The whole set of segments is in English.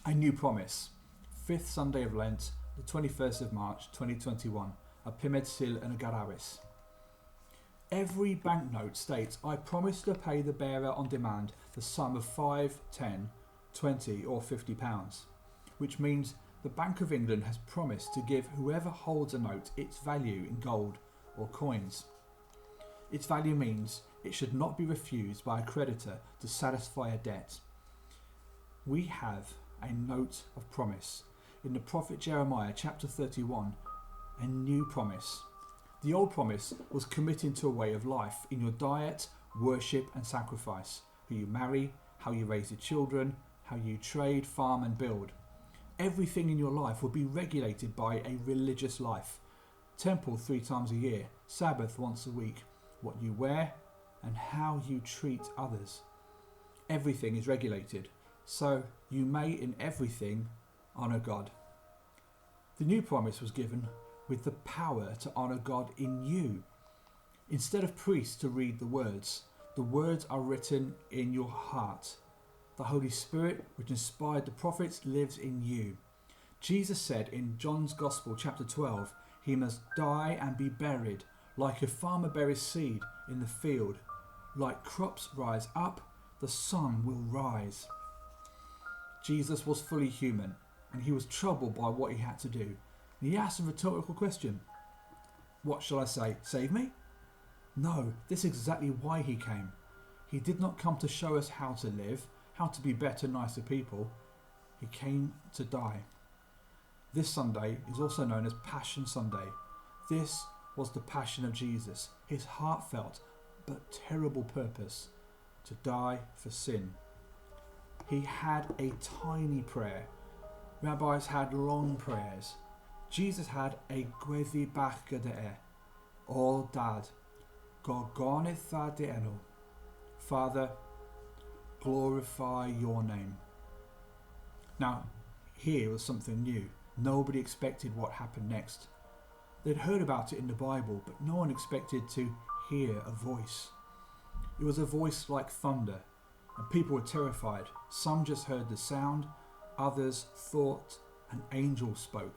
A new promise. Fifth Sunday of Lent, the 21st of March 2021. A Pimed Sil and a Garawis. Every banknote states, I promise to pay the bearer on demand the sum of 5, 10, 20 or £50, which means the Bank of England has promised to give whoever holds a note its value in gold or coins. Its value means it should not be refused by a creditor to satisfy a debt. We have a note of promise in the prophet Jeremiah chapter 31, a new promise. The old promise was committing to a way of life in your diet, worship and sacrifice, who you marry, how you raise your children, how you trade, farm and build. Everything in your life will be regulated by a religious life. Temple 3 times a year, Sabbath once a week, what you wear and how you treat others. Everything is regulated, so you may in everything honour God. The new promise was given with the power to honour God in you. Instead of priests to read the words are written in your heart. The Holy Spirit, which inspired the prophets, lives in you. Jesus said in John's Gospel chapter 12, he must die and be buried, like a farmer buries seed in the field. Like crops rise up, the sun will rise. Jesus was fully human, and he was troubled by what he had to do. And he asked a rhetorical question. What shall I say? Save me? No, this is exactly why he came. He did not come to show us how to live, how to be better, nicer people. He came to die. This Sunday is also known as Passion Sunday. This was the passion of Jesus, his heartfelt but terrible purpose, to die for sin. He had a tiny prayer. Rabbis had long prayers. Jesus had a gweddi bach gyda or dad, gorgonith de'enu. Father, glorify your name. Now, here was something new. Nobody expected what happened next. They'd heard about it in the Bible, but no one expected to hear a voice. It was a voice like thunder, and people were terrified. Some just heard the sound, others thought an angel spoke.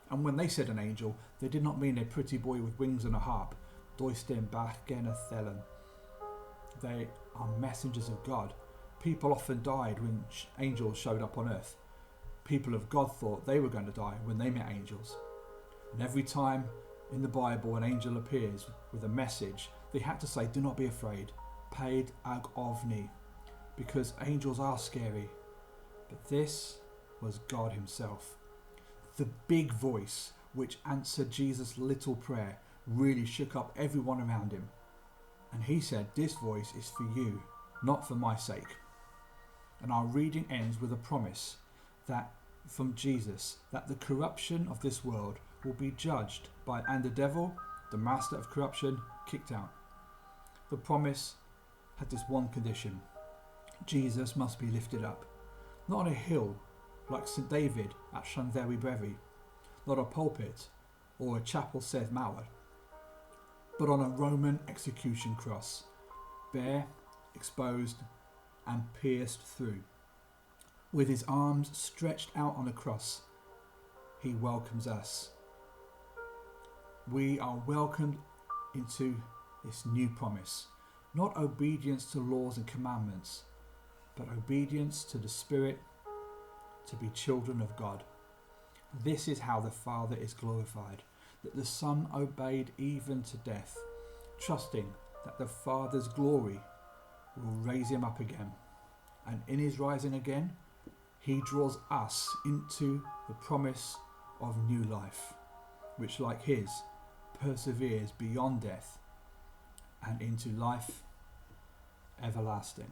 And when they said an angel, they did not mean a pretty boy with wings and a harp. Doisten bach geneth thelen. They are messengers of God. People often died when angels showed up on earth. People of God thought they were going to die when they met angels. And every time in the Bible an angel appears with a message, they had to say, do not be afraid, paid ag ovni, because angels are scary. But this was God himself. The big voice which answered Jesus' little prayer really shook up everyone around him. And he said, this voice is for you, not for my sake. And our reading ends with a promise that from Jesus, that the corruption of this world will be judged by, and the devil, the master of corruption, kicked out. The promise had this one condition. Jesus must be lifted up, not on a hill like St David at Llanddewi Brefi, not a pulpit or a chapel Sedd Mawr, but on a Roman execution cross, bare, exposed and pierced through. With his arms stretched out on a cross, he welcomes us. We are welcomed into this new promise, not obedience to laws and commandments, but obedience to the Spirit, to be children of God. This is how the Father is glorified, that the Son obeyed even to death, trusting that the Father's glory will raise him up again. And in his rising again, he draws us into the promise of new life, which like his perseveres beyond death and into life everlasting.